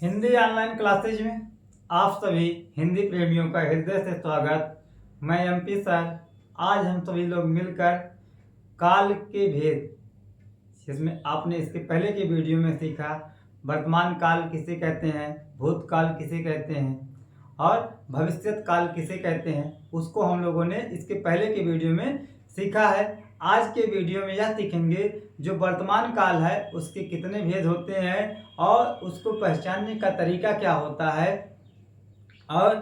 Hindi online classes में आप सभी हिंदी प्रेमियों का हृदय से स्वागत। मैं एमपी सर। आज हम सभी लोग मिलकर काल के भेद, जिसमें आपने इसके पहले के वीडियो में सीखा वर्तमान काल किसे कहते हैं, भूतकाल किसे कहते हैं और भविष्यत काल किसे कहते हैं, उसको हम लोगों ने इसके पहले के वीडियो में सीखा है। आज के वीडियो में यह सीखेंगे जो वर्तमान काल है उसके कितने भेद होते हैं और उसको पहचानने का तरीका क्या होता है और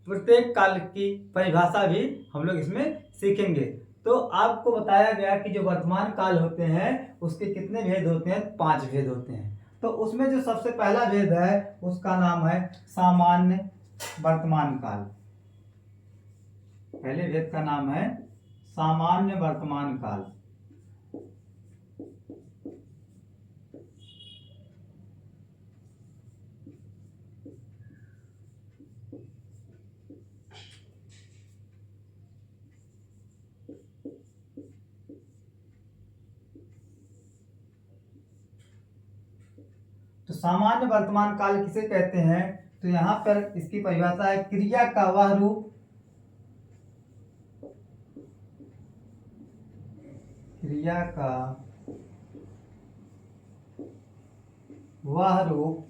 प्रत्येक काल की परिभाषा भी हम लोग इसमें सीखेंगे। तो आपको बताया गया कि जो वर्तमान काल होते हैं उसके कितने भेद होते हैं, 5 भेद होते हैं। तो उसमें जो सबसे पहला भेद है उसका नाम है सामान्य वर्तमान काल। पहले भेद का नाम है सामान्य वर्तमान काल। तो सामान्य वर्तमान काल किसे कहते हैं, तो यहां पर इसकी परिभाषा है क्रिया का वह रूप, क्रिया का वह रूप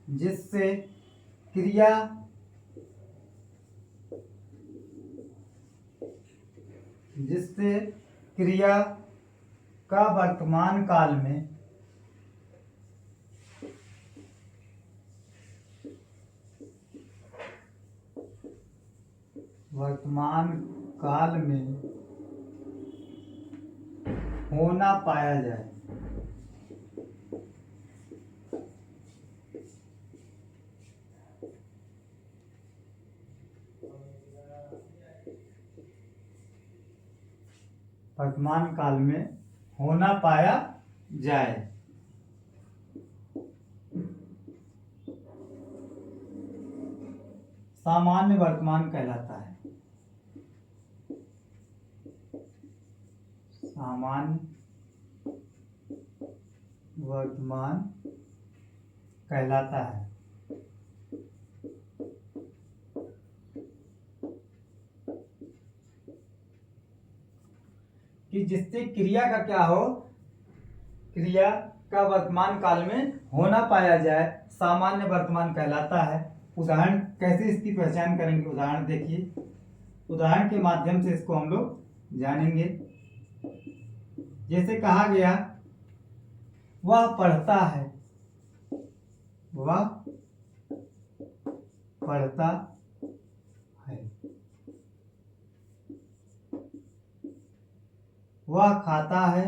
जिससे क्रिया का वर्तमान काल में होना पाया जाए। वर्तमान काल में होना पाया जाए। सामान्य वर्तमान कहलाता है। सामान्य वर्तमान कहलाता है कि जिससे क्रिया का क्या हो, क्रिया का वर्तमान काल में होना पाया जाए, सामान्य वर्तमान कहलाता है। उदाहरण कैसे इसकी पहचान करेंगे, उदाहरण देखिए। उदाहरण के माध्यम से इसको हम लोग जानेंगे। जैसे कहा गया वह पढ़ता है, वह पढ़ता है, वह खाता है,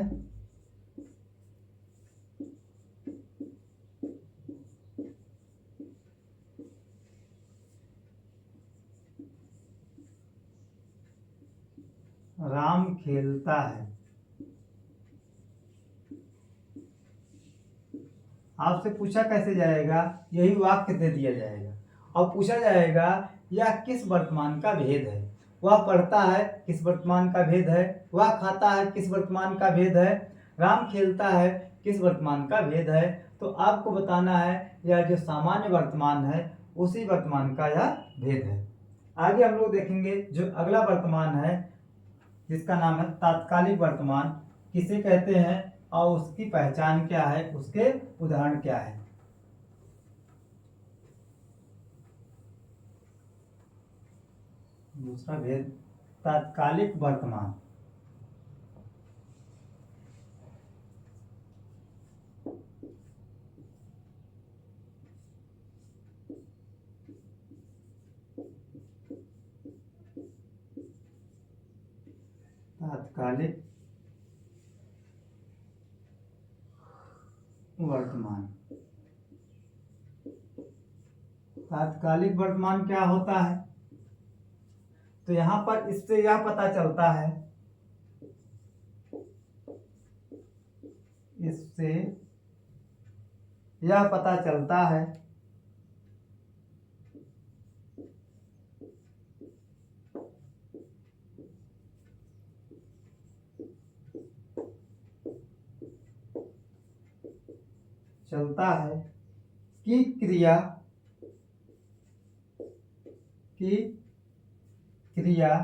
राम खेलता है। आपसे पूछा कैसे जाएगा, यही वाक्य दे दिया जाएगा और पूछा जाएगा यह किस वर्तमान का भेद है। वह पढ़ता है किस वर्तमान का भेद है, वह खाता है किस वर्तमान का भेद है, राम खेलता है किस वर्तमान का भेद है। तो आपको बताना है यह जो सामान्य वर्तमान है उसी वर्तमान का यह भेद है। आगे हम लोग देखेंगे जो अगला वर्तमान है जिसका नाम है तात्कालिक वर्तमान किसे कहते हैं और उसकी पहचान क्या है, उसके उदाहरण क्या है। दूसरा भेद तात्कालिक वर्तमान। तात्कालिक वर्तमान। तात्कालिक वर्तमान क्या होता है, तो यहां पर इससे यह पता चलता है, इससे यह पता चलता है बोलता है कि क्रिया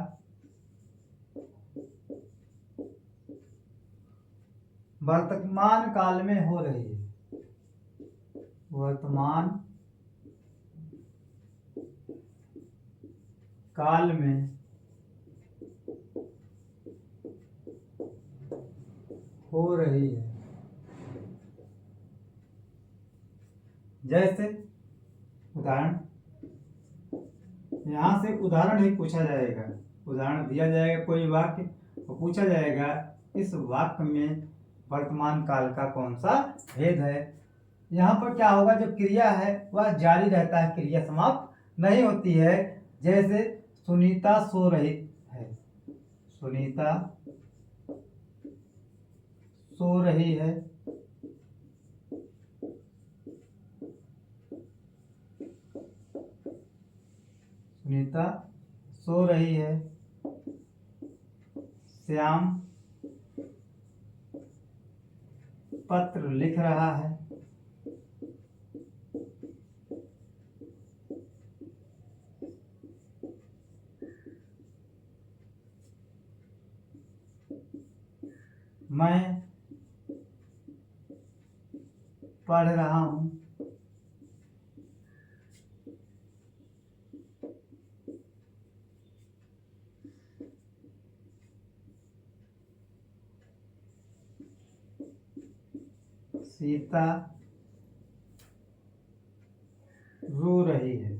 वर्तमान काल में हो रही है। वर्तमान काल में हो रही है। जैसे उदाहरण, यहां से उदाहरण ही पूछा जाएगा, उदाहरण दिया जाएगा कोई वाक्य तो पूछा जाएगा इस वाक्य में वर्तमान काल का कौन सा भेद है। यहाँ पर क्या होगा, जो क्रिया है वह जारी रहता है, क्रिया समाप्त नहीं होती है। जैसे सुनीता सो रही है, सुनीता सो रही है। सुनीता सो रही है। श्याम पत्र लिख रहा है। मैं पढ़ रहा हूँ। सीता रो रही है।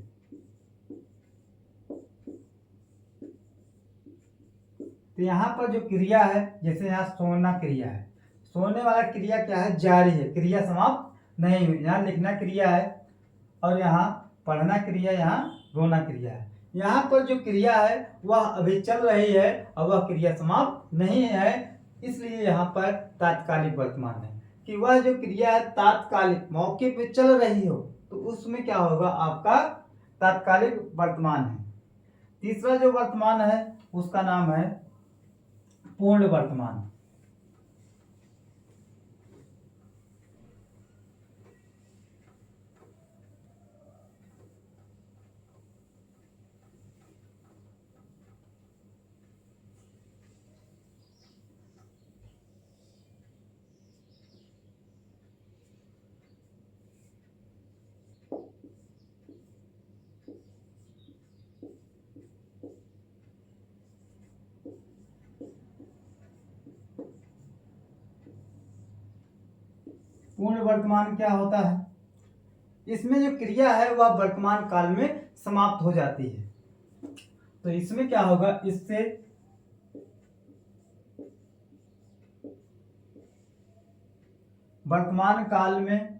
तो यहाँ पर जो क्रिया है, जैसे यहाँ सोना क्रिया है, सोने वाला क्रिया क्या है, जारी है, क्रिया समाप्त नहीं हुई। यहाँ लिखना क्रिया है और यहाँ पढ़ना क्रिया, यहाँ रोना क्रिया है। यहाँ पर जो क्रिया है वह अभी चल रही है और वह क्रिया समाप्त नहीं है, इसलिए यहाँ पर तात्कालिक वर्तमान है कि वह जो क्रिया है तात्कालिक मौके पे चल रही हो तो उसमें क्या होगा, आपका तात्कालिक वर्तमान है। तीसरा जो वर्तमान है उसका नाम है पूर्ण वर्तमान। पूर्ण वर्तमान क्या होता है, इसमें जो क्रिया है वह वर्तमान काल में समाप्त हो जाती है। तो इसमें क्या होगा, इससे वर्तमान काल में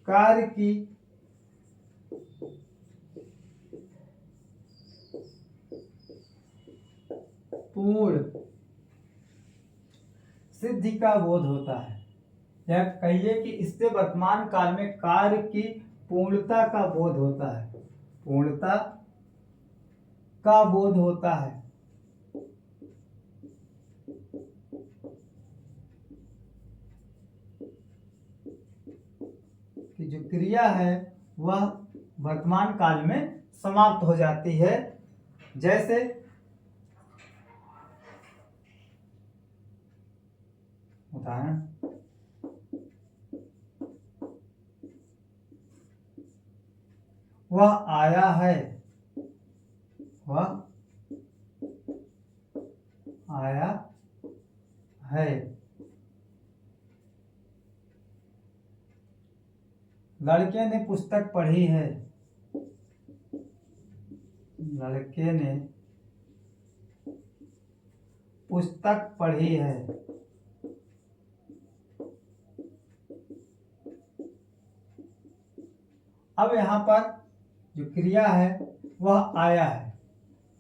कार्य की पूर्ण सिद्धि का बोध होता है, या कहिए कि इससे वर्तमान काल में कार्य की पूर्णता का बोध होता है, पूर्णता का बोध होता है। कि जो क्रिया है वह वर्तमान काल में समाप्त हो जाती है। जैसे उदाहरण, वह आया है, वह आया है। लड़के ने पुस्तक पढ़ी है, लड़के ने पुस्तक पढ़ी है। अब यहाँ पर जो क्रिया है वह आया है,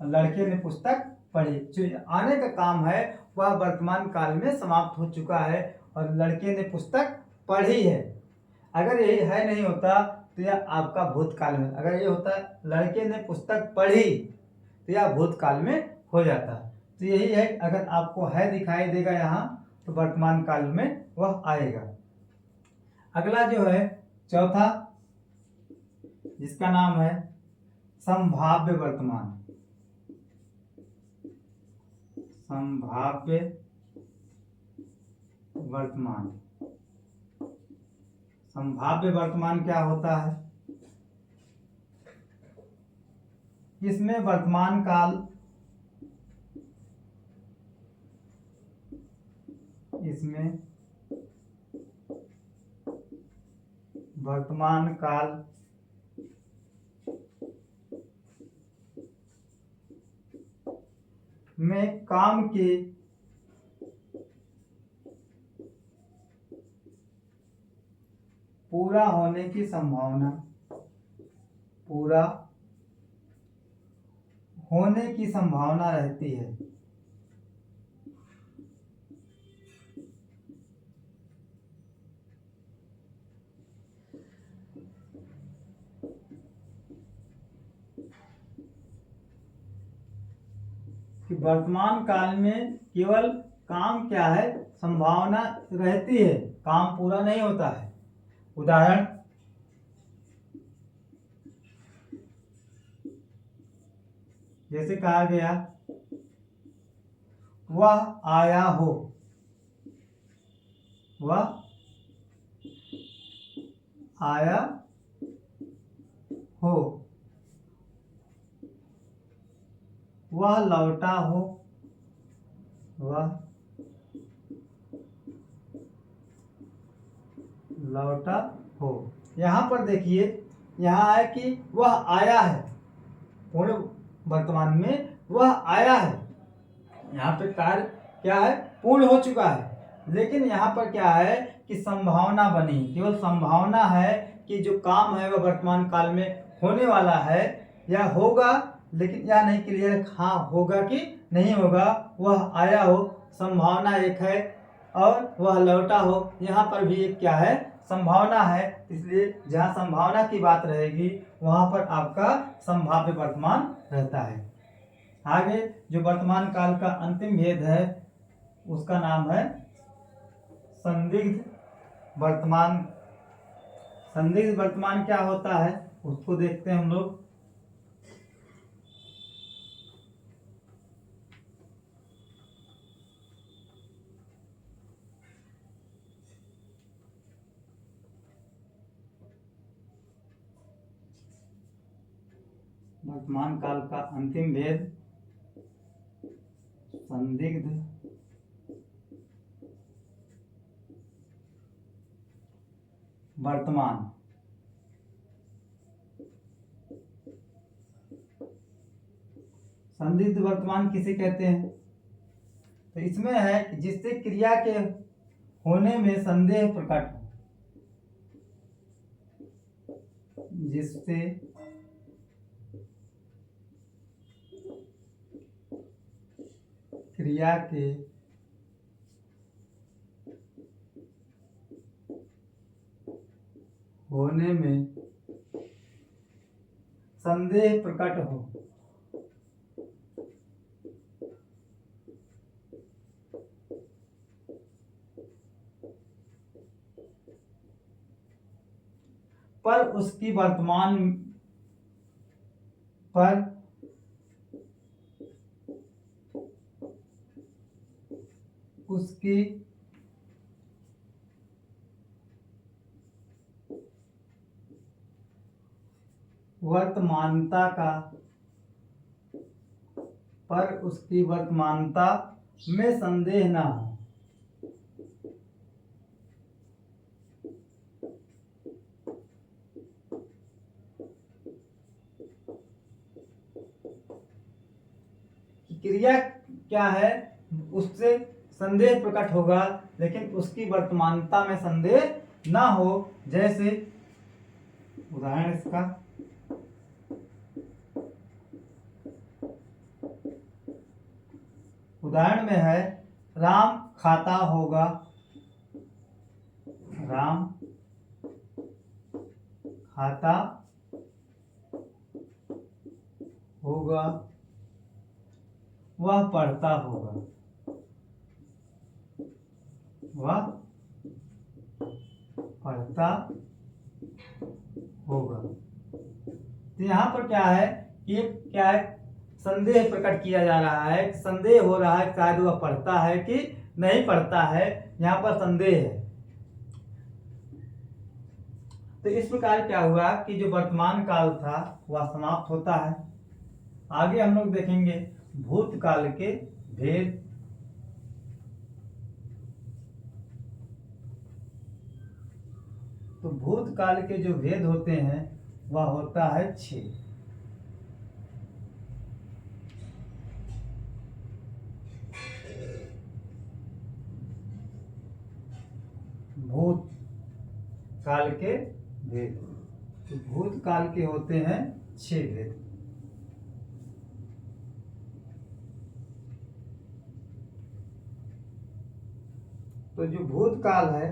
लड़के ने पुस्तक पढ़ी, जो आने का काम है वह वर्तमान काल में समाप्त हो चुका है और लड़के ने पुस्तक पढ़ी है। अगर यही है नहीं होता तो यह आपका भूतकाल में। अगर ये होता है लड़के ने पुस्तक पढ़ी तो यह भूतकाल में हो जाता है। तो यही है, अगर आपको है दिखाई देगा यहाँ तो वर्तमान काल में वह आएगा। अगला जो है चौथा, जिसका नाम है संभाव्य वर्तमान। संभाव्य वर्तमान। संभाव्य वर्तमान क्या होता है? इसमें वर्तमान काल, इसमें वर्तमान काल में काम के पूरा होने की संभावना, पूरा होने की संभावना रहती है। कि वर्तमान काल में केवल काम क्या है, संभावना रहती है, काम पूरा नहीं होता है। उदाहरण, जैसे कहा गया वह आया हो, वह आया हो, वह लौटा हो, वह लौटा हो। यहाँ पर देखिए, यहाँ है कि वह आया है, पूर्ण वर्तमान में वह आया है। यहाँ पे कार्य क्या है, पूर्ण हो चुका है। लेकिन यहाँ पर क्या है कि संभावना बनी, केवल संभावना है कि जो काम है वह वर्तमान काल में होने वाला है या होगा, लेकिन यह नहीं क्लियर हाँ होगा कि नहीं होगा। वह आया हो, संभावना एक है, और वह लौटा हो, यहाँ पर भी एक क्या है, संभावना है। इसलिए जहाँ संभावना की बात रहेगी वहाँ पर आपका संभाव्य वर्तमान रहता है। आगे जो वर्तमान काल का अंतिम भेद है उसका नाम है संदिग्ध वर्तमान। संदिग्ध वर्तमान क्या होता है उसको देखते हैं हम लोग। वर्तमान काल का अंतिम भेद संदिग्ध वर्तमान। संदिग्ध वर्तमान किसे कहते हैं? तो इसमें है कि जिससे क्रिया के होने में संदेह प्रकट हो, जिससे क्रिया के होने में संदेह प्रकट हो, पर उसकी वर्तमान पर उसकी वर्तमानता का, पर उसकी वर्तमानता में संदेह ना हो। क्रिया क्या है, उससे संदेह प्रकट होगा लेकिन उसकी वर्तमानता में संदेह ना हो। जैसे उदाहरण इसका, उदाहरण में है राम खाता होगा, राम खाता होगा, वह पढ़ता होगा, वह पढ़ता होगा। तो यहाँ पर क्या है, एक क्या है, संदेह प्रकट किया जा रहा है, संदेह हो रहा है शायद वह पढ़ता है कि नहीं पढ़ता है, यहाँ पर संदेह है। तो इस प्रकार क्या हुआ कि जो वर्तमान काल था वह समाप्त होता है। आगे हम लोग देखेंगे भूतकाल के भेद। तो भूतकाल के जो भेद होते हैं वह होता है 6। भूतकाल के भेद, तो भूतकाल के होते हैं 6 भेद। तो जो भूतकाल है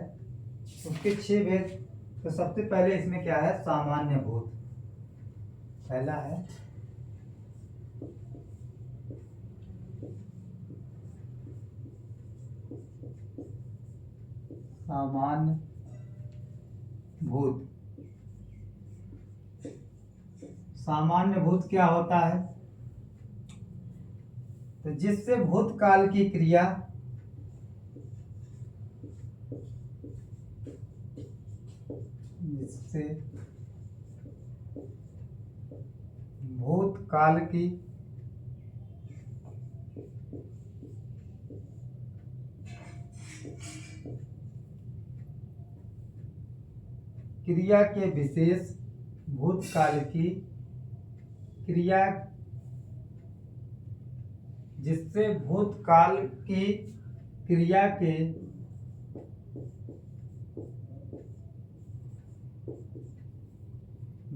उसके 6 भेद। तो सबसे पहले इसमें क्या है, सामान्य भूत। पहला है सामान्य भूत। सामान्य भूत क्या होता है, तो जिससे भूतकाल की क्रिया जिससे भूतकाल की क्रिया के विशेष, भूतकाल की क्रिया जिससे भूतकाल की क्रिया के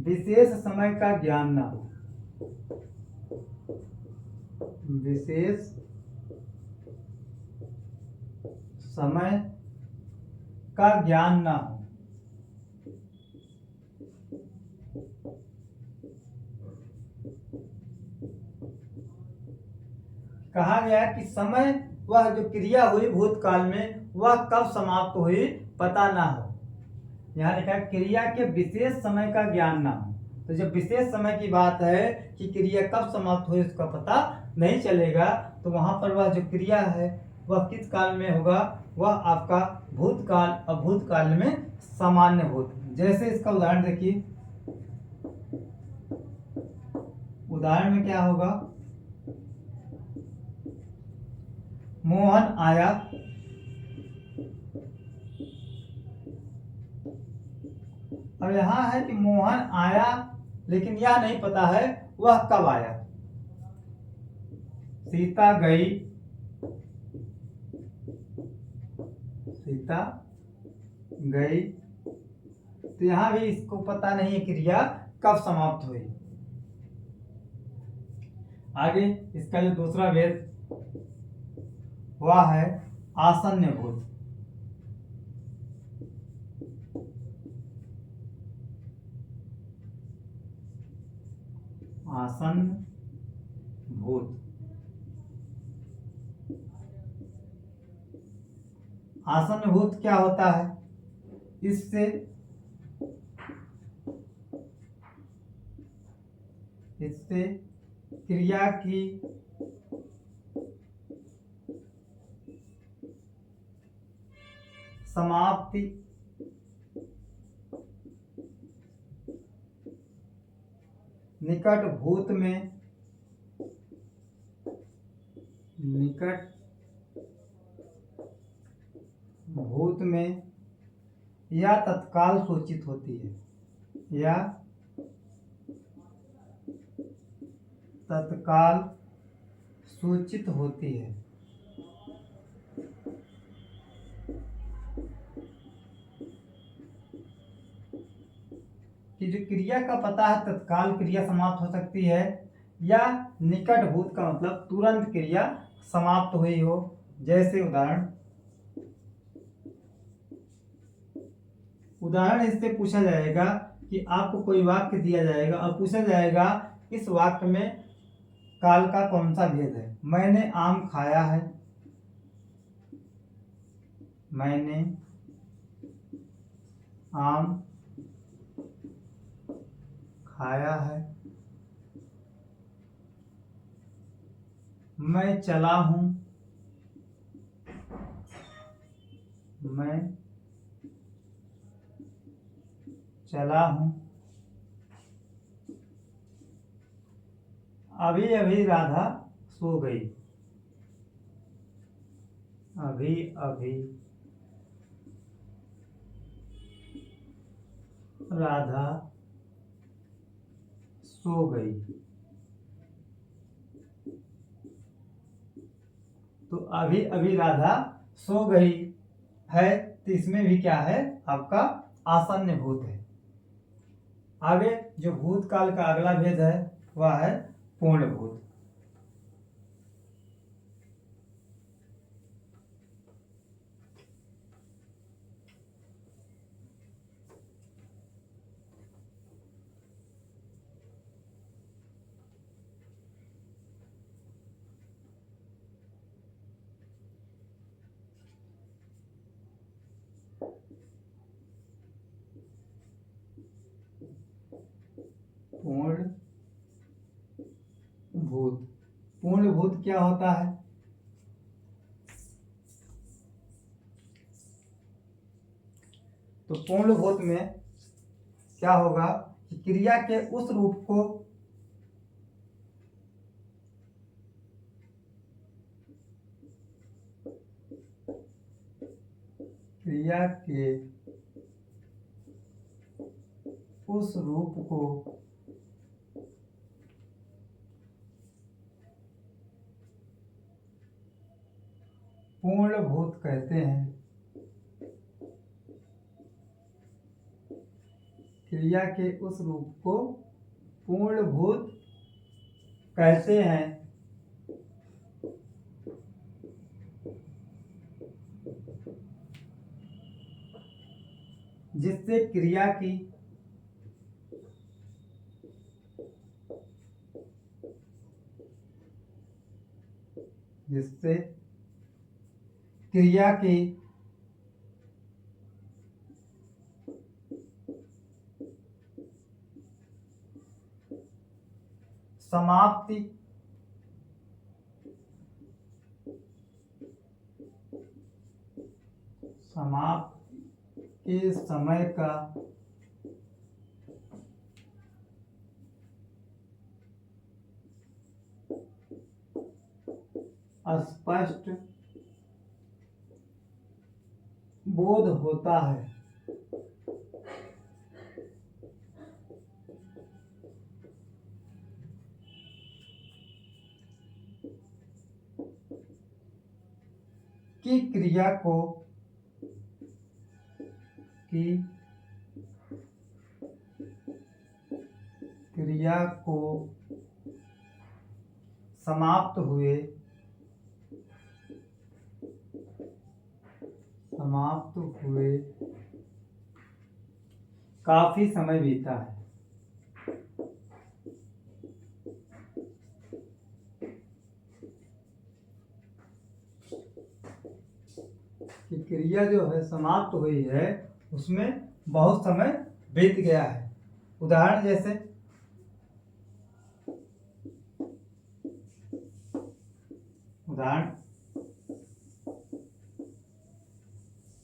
विशेष समय का ज्ञान न हो, विशेष समय का ज्ञान न हो। कहा गया कि समय, वह जो क्रिया हुई भूतकाल में वह कब समाप्त हुई पता ना हो। यहाँ लिखा है क्रिया के विशेष समय का ज्ञान ना हो। तो जब विशेष समय की बात है कि क्रिया कब समाप्त हुई उसका पता नहीं चलेगा, तो वहां पर वह जो क्रिया है वह किस काल में होगा, वह आपका भूतकाल और भूतकाल में सामान्य भूत। जैसे इसका उदाहरण देखिए, उदाहरण में क्या होगा, मोहन आया, अब यहां है कि मोहन आया लेकिन यह नहीं पता है वह कब आया। सीता गई, सीता गई, तो यहां भी इसको पता नहीं है क्रिया कब समाप्त हुई। आगे इसका जो दूसरा भेद वह है आसन्न भूत। आसन्न भूत, आसन्न भूत क्या होता है, इससे क्रिया की समाप्ति निकट भूत में या तत्काल सूचित होती है, या तत्काल सूचित होती है। कि जो क्रिया का पता है तत्काल क्रिया समाप्त हो सकती है, या निकट भूत का मतलब तुरंत क्रिया समाप्त हुई हो। जैसे उदाहरण इससे पूछा जाएगा कि आपको कोई वाक्य दिया जाएगा और पूछा जाएगा इस वाक्य में काल का कौन सा भेद है। मैंने आम खाया है, मैंने आम खाया है। मैं चला हूं, मैं चला हूं। अभी अभी राधा सो गई, अभी अभी राधा सो गई। तो अभी अभी राधा सो गई है, तो इसमें भी क्या है आपका आसन्न भूत है। आगे जो भूतकाल का अगला भेद है वह है पूर्ण भूत। पूर्ण भूत, पूर्ण भूत क्या होता है? तो पूर्ण भूत में क्या होगा कि क्रिया के उस रूप को क्रिया के उस रूप को पूर्ण भूत कहते हैं। क्रिया के उस रूप को पूर्ण भूत कहते हैं। जिससे क्रिया की जिससे क्रिया की समाप्ति के समय का स्पष्ट बोध होता है। कि क्रिया को समाप्त हुए काफी समय बीता है। कि क्रिया जो है समाप्त हुई है उसमें बहुत समय बीत गया है। उदाहरण जैसे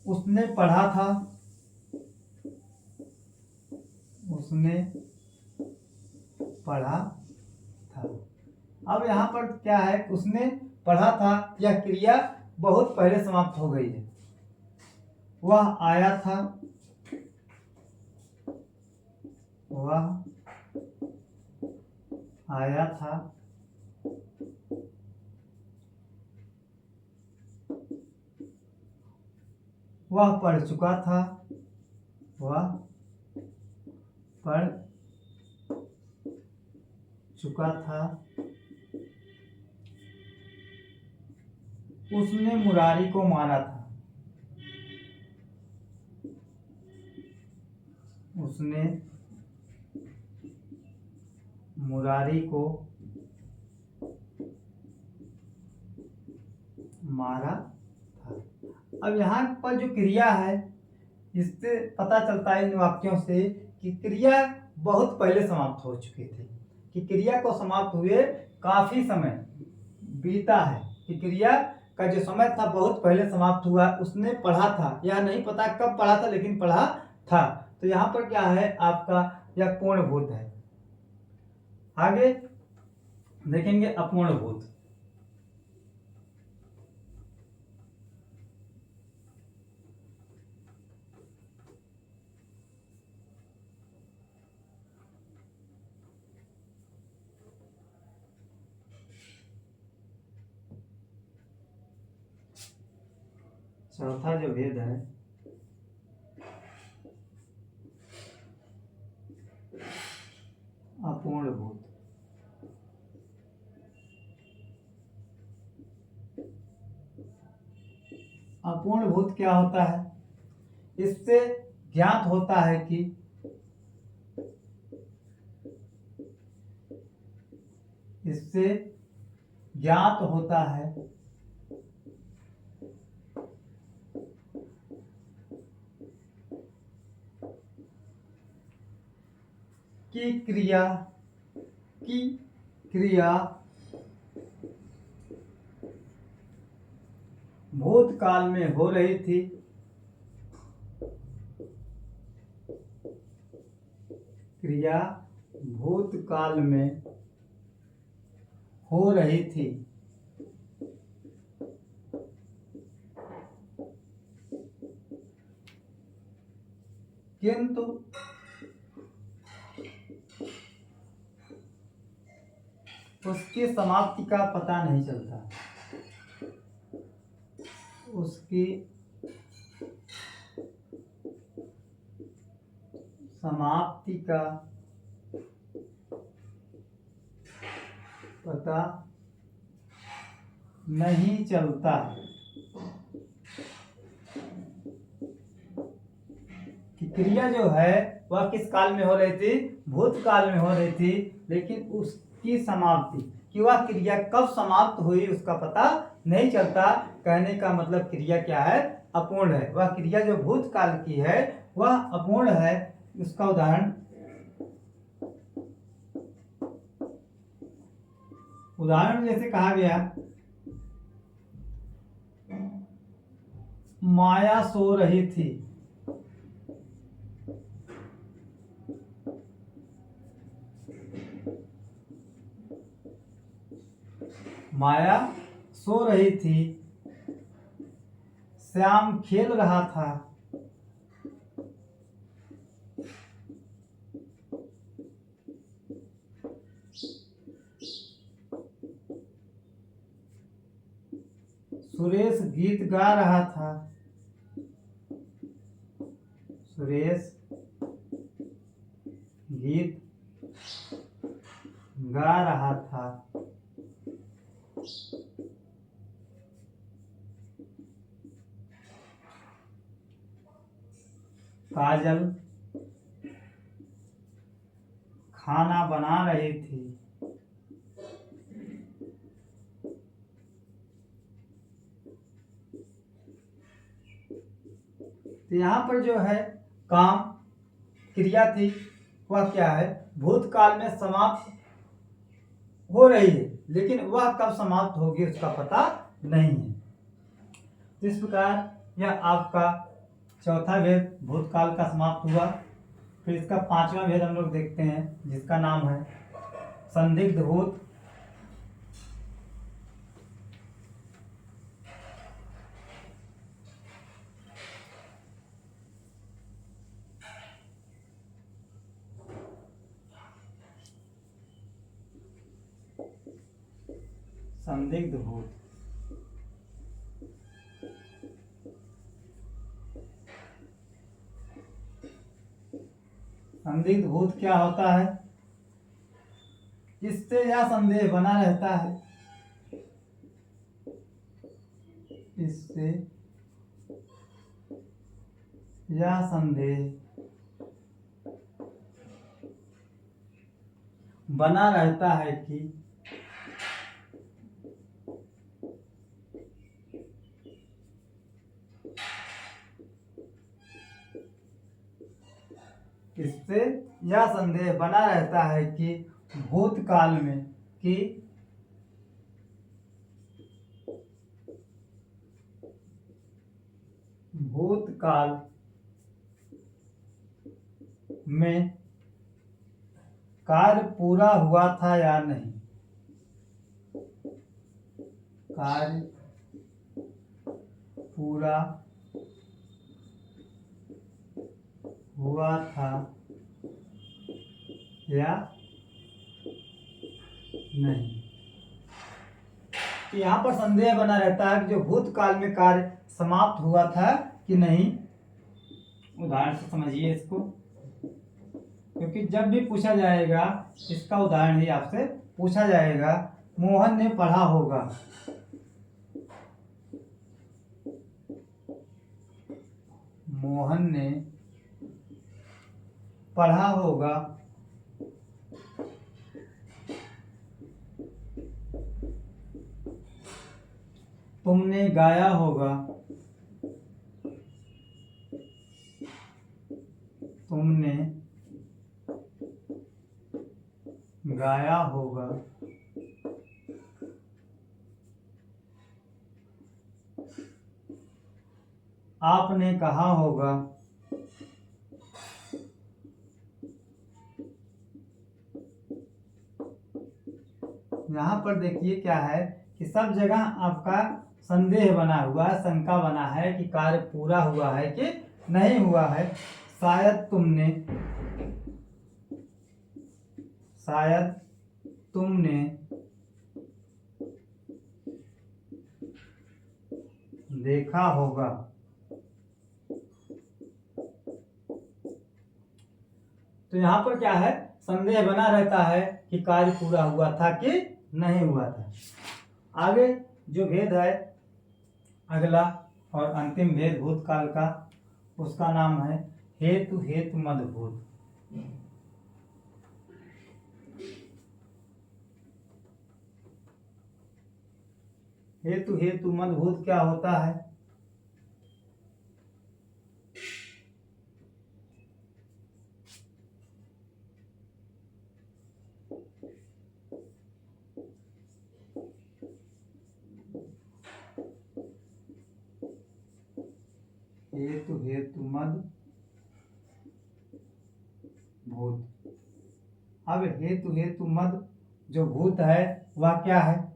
उसने पढ़ा था, उसने पढ़ा था। अब यहाँ पर क्या है, उसने पढ़ा था यह क्रिया बहुत पहले समाप्त हो गई है। वह आया था, वह आया था। वह पढ़ चुका था, वह पढ़ चुका था। उसने मुरारी को मारा था, उसने मुरारी को मारा था। अब यहाँ पर जो क्रिया है, इससे पता चलता है इन वाक्यों से कि क्रिया बहुत पहले समाप्त हो चुकी थी, कि क्रिया को समाप्त हुए काफी समय बीता है, कि क्रिया का जो समय था बहुत पहले समाप्त हुआ। उसने पढ़ा था, यह नहीं पता कब पढ़ा था, लेकिन पढ़ा था। तो यहाँ पर क्या है आपका, यह पूर्णभूत है। आगे देखेंगे अपूर्णभूत। चौथा जो भेद है, अपूर्णभूत। अपूर्णभूत क्या होता है? इससे ज्ञात होता है कि इससे ज्ञात होता है कि क्रिया भूतकाल में हो रही थी, क्रिया भूतकाल में हो रही थी, किंतु उसकी समाप्ति का पता नहीं चलता। उसकी समाप्ति का पता नहीं चलता, कि क्रिया जो है वह किस काल में हो रही थी, भूतकाल में हो रही थी, लेकिन उसकी समाप्ति कि वह क्रिया कब समाप्त हुई उसका पता नहीं चलता। कहने का मतलब क्रिया क्या है, अपूर्ण है। वह क्रिया जो भूतकाल की है वह अपूर्ण है। उसका उदाहरण जैसे कहा गया, माया सो रही थी, माया सो रही थी, श्याम खेल रहा था, सुरेश गीत गा रहा था, सुरेश गीत गा रहा था, काजल खाना बना रही थी, तो यहाँ पर जो है काम क्रिया थी वह क्या है, भूतकाल में समाप्त हो रही है, लेकिन वह कब समाप्त होगी उसका पता नहीं है। इस प्रकार यह आपका चौथा भेद भूतकाल का समाप्त हुआ। फिर इसका पांचवा भेद हम लोग देखते हैं, जिसका नाम है संदिग्ध भूत। संदिग्ध भूत संदिग्ध भूत क्या होता है? इससे यह संदेह बना रहता है, इससे यह संदेह बना रहता है कि इससे यह संदेह बना रहता है कि भूतकाल में कि भूतकाल में कार्य पूरा हुआ था या नहीं, कार्य पूरा हुआ था या नहीं। तो यहाँ पर संदेह बना रहता है कि जो भूतकाल में कार्य समाप्त हुआ था कि नहीं। उदाहरण से समझिए इसको, क्योंकि जब भी पूछा जाएगा इसका उदाहरण ही आपसे पूछा जाएगा। मोहन ने पढ़ा होगा, मोहन ने पढ़ा होगा, तुमने गाया होगा, तुमने गाया होगा, आपने कहा होगा, यहाँ पर देखिए क्या है कि सब जगह आपका संदेह बना हुआ है, शंका बना है कि कार्य पूरा हुआ है कि नहीं हुआ है। शायद तुमने देखा होगा। तो यहाँ पर क्या है, संदेह बना रहता है कि कार्य पूरा हुआ था कि नहीं हुआ था। आगे जो भेद है अगला और अंतिम भेद भूतकाल का, उसका नाम है हेतु हेतु मदभूत। हेतु हेतु मदभूत क्या होता है? हेतु हेतु मद भूत। अब हेतु हेतु मद जो भूत है वह क्या है?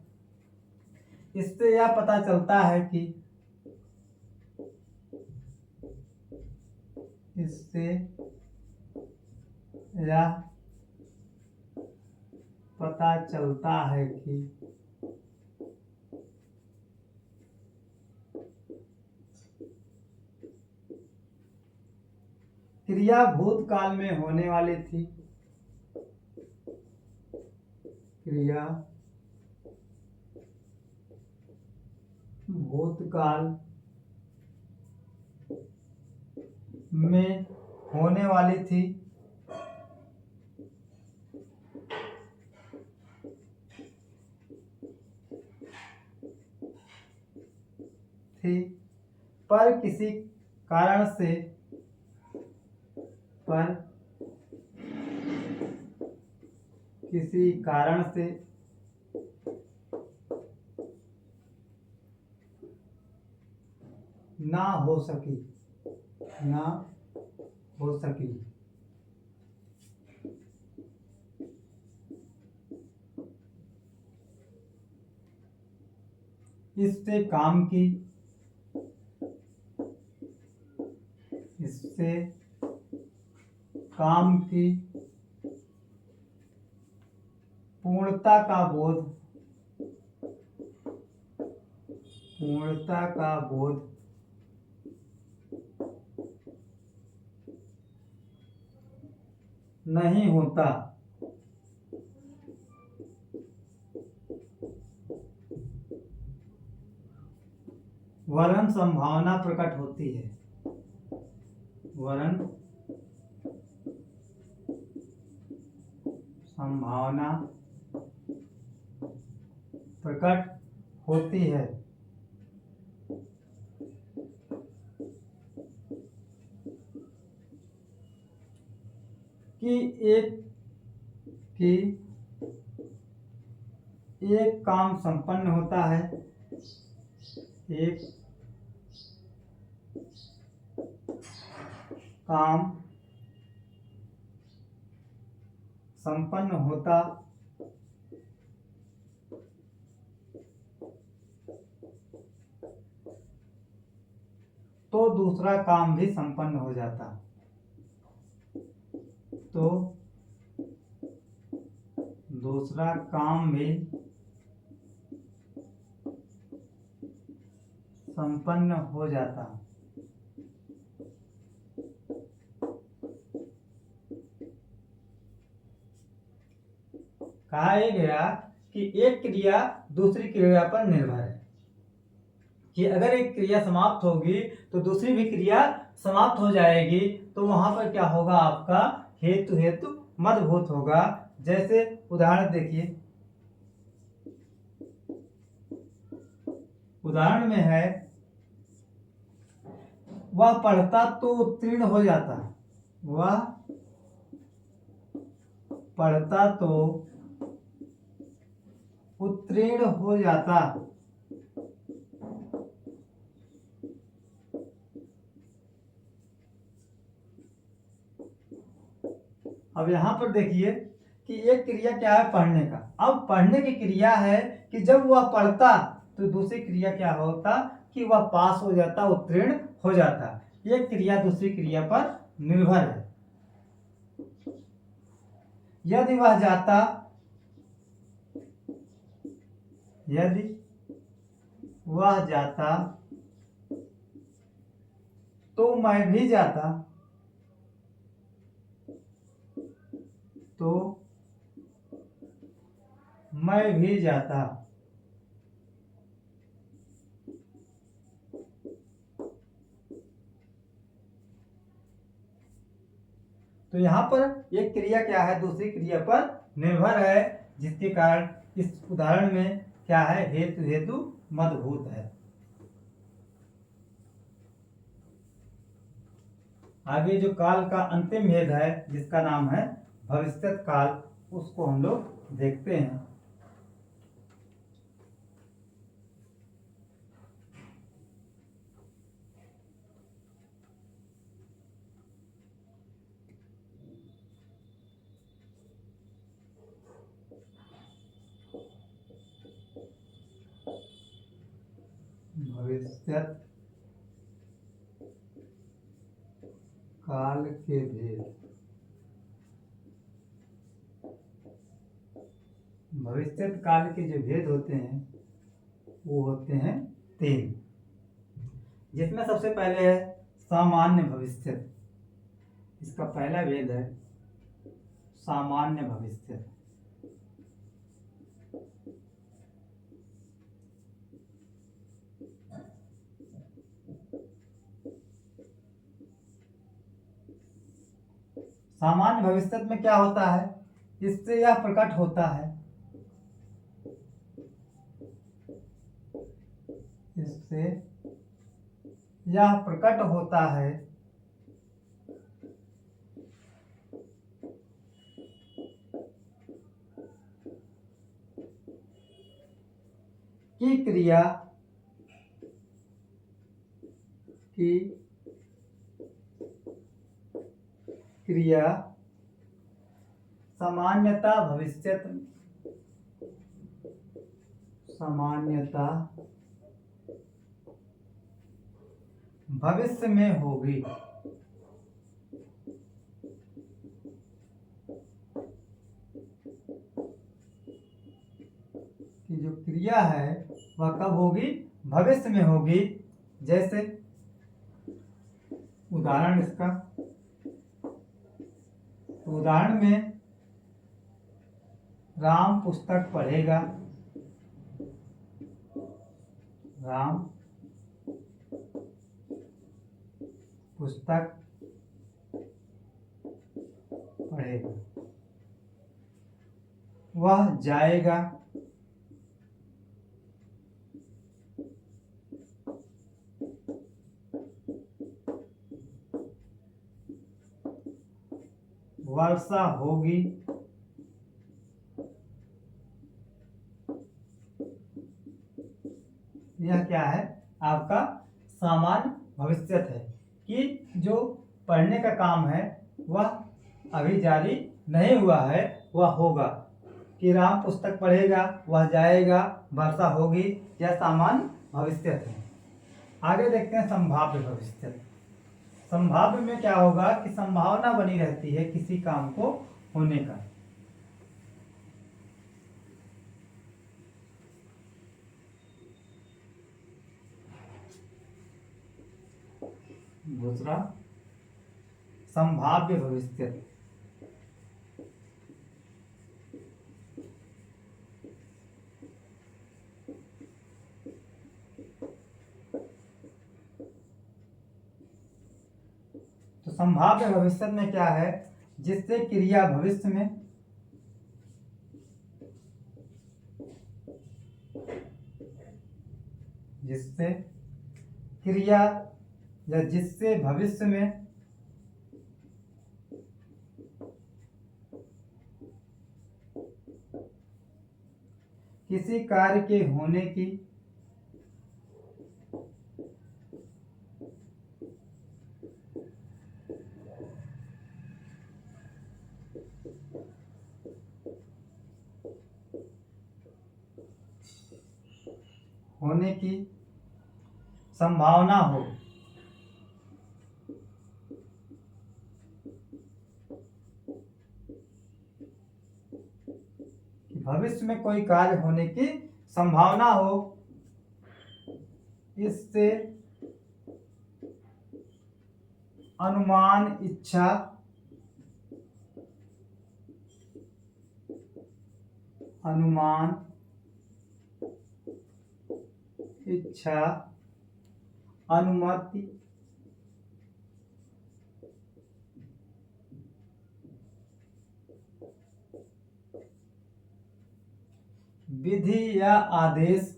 इससे यह पता चलता है कि इससे यह पता चलता है कि क्रिया भूतकाल में होने वाली थी, क्रिया भूतकाल में होने वाली थी, पर किसी कारण से ना हो सकी। इससे काम की पूर्णता का बोध नहीं होता। वरन संभावना प्रकट होती है, संभावना प्रकट होती है। कि कि एक काम संपन्न होता है, एक काम संपन्न होता तो दूसरा काम भी संपन्न हो जाता, तो दूसरा काम भी संपन्न हो जाता। कहा यह गया कि एक क्रिया दूसरी क्रिया पर निर्भर है, कि अगर एक क्रिया समाप्त होगी तो दूसरी भी क्रिया समाप्त हो जाएगी, तो वहां पर क्या होगा, आपका हेतु हेतु मदभूत होगा। जैसे उदाहरण देखिए, उदाहरण में है, वह पढ़ता तो उत्तीर्ण हो जाता, वह पढ़ता तो उत्तीर्ण हो जाता। अब यहां पर देखिए कि एक क्रिया क्या है, पढ़ने का। अब पढ़ने की क्रिया है कि जब वह पढ़ता तो दूसरी क्रिया क्या होता कि वह पास हो जाता, उत्तीर्ण हो जाता। एक क्रिया दूसरी क्रिया पर निर्भर है। यदि वह जाता, यदि वह जाता तो मैं भी जाता, तो मैं भी जाता। तो यहाँ पर एक क्रिया क्या है, दूसरी क्रिया पर निर्भर है, जिसके कारण इस उदाहरण में क्या है, हेतु हेतु मदभूत है। आगे जो काल का अंतिम भेद है, जिसका नाम है भविष्यत काल, उसको हम लोग देखते हैं। भविष्यत काल के भेद। भविष्यत काल के जो भेद होते हैं वो होते हैं 3, जिसमें सबसे पहले है सामान्य भविष्यत। इसका पहला भेद है सामान्य भविष्यत। सामान्य भविष्यत में क्या होता है, इससे यह प्रकट होता है, इससे यह प्रकट होता है कि क्रिया की क्रिया सामान्यता भविष्यत, सामान्यता भविष्य में होगी। कि जो क्रिया है वह कब होगी, भविष्य में होगी। जैसे उदाहरण इसका, उदाहरण में राम पुस्तक पढ़ेगा, राम पुस्तक पढ़ेगा। वह जाएगा। वर्षा होगी। यह क्या है? आपका सामान्य भविष्यत है कि जो पढ़ने का काम है वह अभी जारी नहीं हुआ है, वह होगा। कि राम पुस्तक पढ़ेगा, वह जाएगा, वर्षा होगी, यह सामान्य भविष्यत है। आगे देखते हैं संभाव्य भविष्यत। संभाव्य में क्या होगा कि संभावना बनी रहती है किसी काम को होने का। दूसरा संभाव्य भविष्यत। तो संभाव्य भविष्य में क्या है? जिससे क्रिया भविष्य में जिससे क्रिया या जिससे भविष्य में किसी कार्य के होने की संभावना हो। भविष्य में कोई कार्य होने की संभावना हो, इससे अनुमान इच्छा अनुमति विधि या आदेश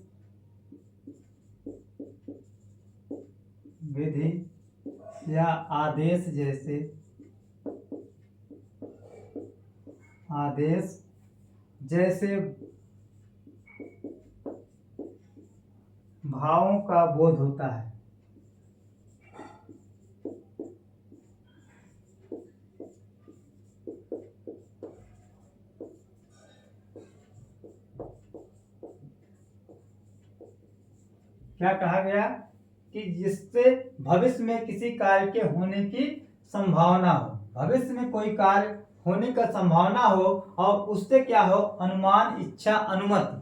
जैसे भावों का बोध होता है। क्या कहा गया कि जिससे भविष्य में किसी कार्य के होने की संभावना हो। भविष्य में कोई कार्य होने का संभावना हो और उससे क्या हो? अनुमान इच्छा अनुमति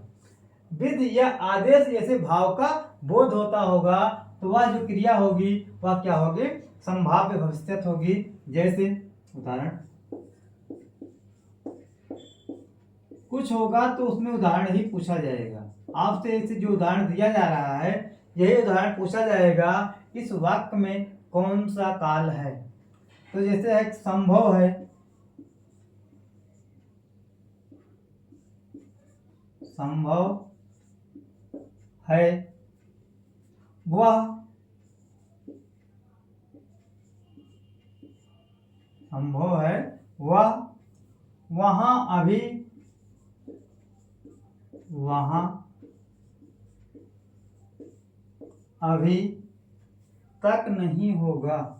विधि या आदेश जैसे भाव का बोध होता होगा, तो वह जो क्रिया होगी वह क्या होगी? संभाव्य भविष्यत होगी। जैसे उदाहरण कुछ होगा तो उसमें उदाहरण ही पूछा जाएगा। आपसे इसे जो उदाहरण दिया जा रहा है यही उदाहरण पूछा जाएगा, इस वाक्य में कौन सा काल है। तो जैसे एक संभव है, वह वहां अभी तक नहीं होगा।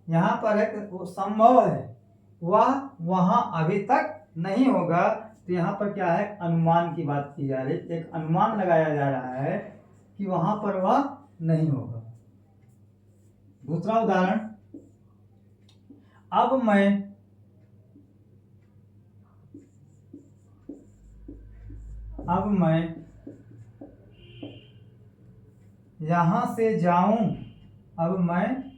यहाँ पर है वो संभव है, वह वहां अभी तक नहीं होगा। तो यहाँ पर क्या है? अनुमान की बात की जा रही है, एक अनुमान लगाया जा रहा है कि वहां पर वह नहीं होगा। दूसरा उदाहरण, अब मैं यहां से जाऊं। अब मैं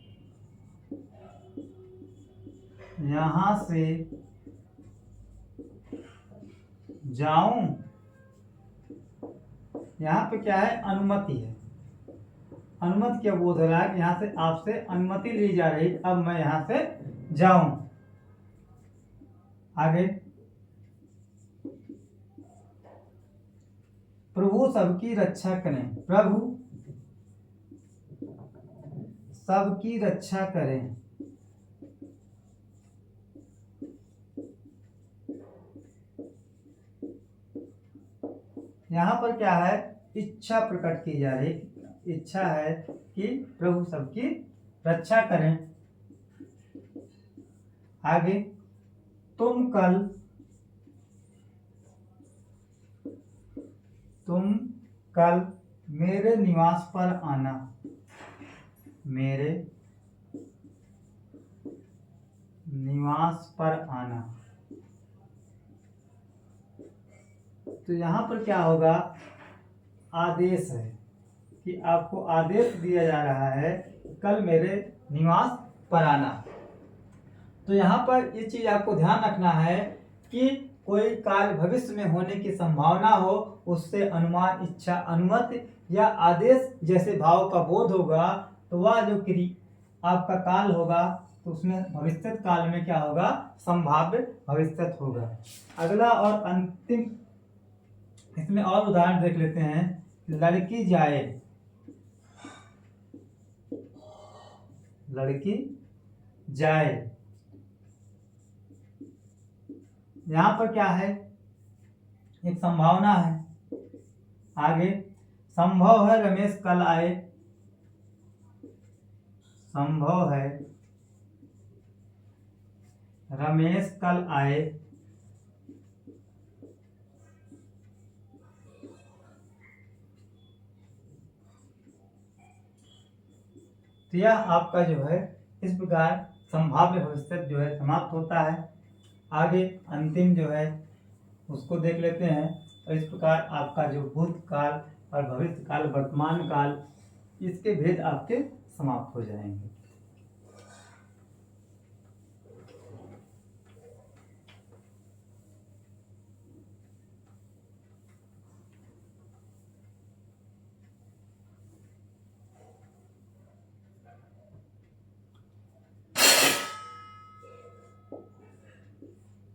यहां से जाऊं। यहाँ पे क्या है? अनुमति है। अनुमति क्या बोध हो रहा है कि यहाँ से आपसे अनुमति ली जा रही, अब मैं यहाँ से जाऊं। आगे, प्रभु सबकी रक्षा करें। प्रभु सबकी रक्षा करें। यहाँ पर क्या है, इच्छा प्रकट की जा रही, इच्छा है कि प्रभु सबकी रक्षा करें। आगे, तुम कल मेरे निवास पर आना। मेरे निवास पर आना। तो यहाँ पर क्या होगा, आदेश है कि आपको आदेश दिया जा रहा है कल मेरे निवास पर आना। तो यहाँ पर ये चीज आपको ध्यान रखना है कि कोई कार्य भविष्य में होने की संभावना हो, उससे अनुमान, इच्छा, अनुमति या आदेश जैसे भाव का बोध होगा, तो वह जो आपका काल होगा तो उसमें भविष्यत काल में क्या होगा, संभाव्य भविष्यत होगा। अगला और अंतिम, इसमें और उदाहरण देख लेते हैं। लड़की जाए। लड़की जाए, यहां पर क्या है, एक संभावना है। आगे, संभव है रमेश कल आए। संभव है रमेश कल आए। तो यह आपका जो है इस प्रकार संभाव्य भविष्य जो है समाप्त होता है। आगे अंतिम जो है उसको देख लेते हैं। और इस प्रकार आपका जो भूतकाल और भविष्य काल, वर्तमान काल, इसके भेद आपके समाप्त हो जाएंगे।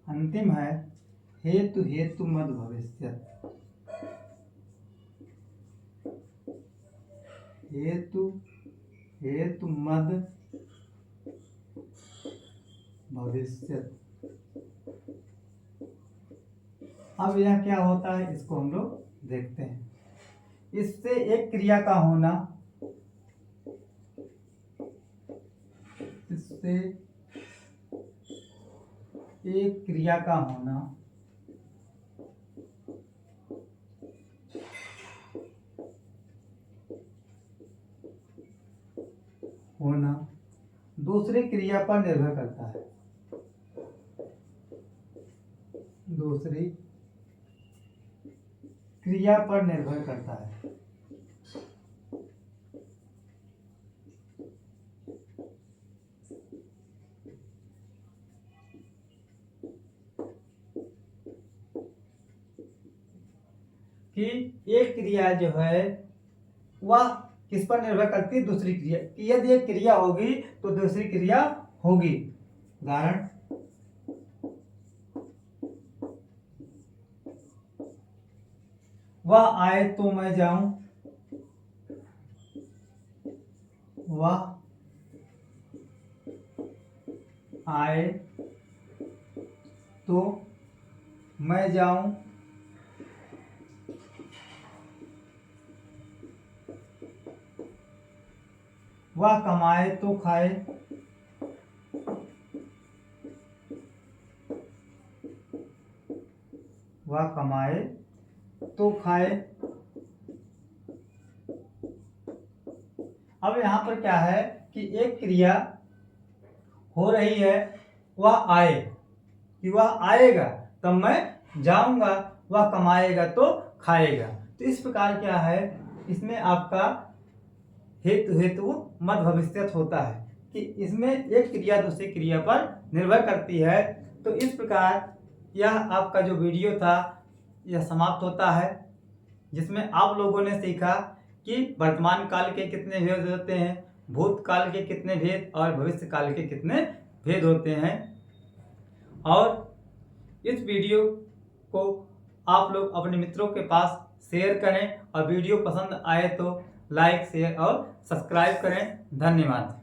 अंतिम है हेतु हेतु मद भविष्य। हेतु हेतु मद भविष्य। अब यह क्या होता है, इसको हम लोग देखते हैं। इससे एक क्रिया का होना, इससे एक क्रिया का होना दूसरी क्रिया पर निर्भर करता है। दूसरी क्रिया पर निर्भर करता है। कि एक क्रिया जो है वह किस पर निर्भर करती है, दूसरी क्रिया कि यदि एक क्रिया होगी तो दूसरी क्रिया होगी। उदाहरण, वह आए तो मैं जाऊं। वह आए तो मैं जाऊं। वह कमाए तो खाए। वह कमाए तो खाए। अब यहां पर क्या है कि एक क्रिया हो रही है, वह आए, कि वह आएगा तब मैं जाऊंगा, वह कमाएगा तो खाएगा। तो इस प्रकार क्या है, इसमें आपका हेतु हेतु मद भविष्यत होता है कि इसमें एक क्रिया दूसरी क्रिया पर निर्भर करती है। तो इस प्रकार यह आपका जो वीडियो था यह समाप्त होता है, जिसमें आप लोगों ने सीखा कि वर्तमान काल के कितने भेद होते हैं, भूतकाल के कितने भेद और भविष्य काल के कितने भेद होते हैं। और इस वीडियो को आप लोग अपने मित्रों के पास शेयर करें और वीडियो पसंद आए तो लाइक, शेयर और सब्सक्राइब करें। धन्यवाद।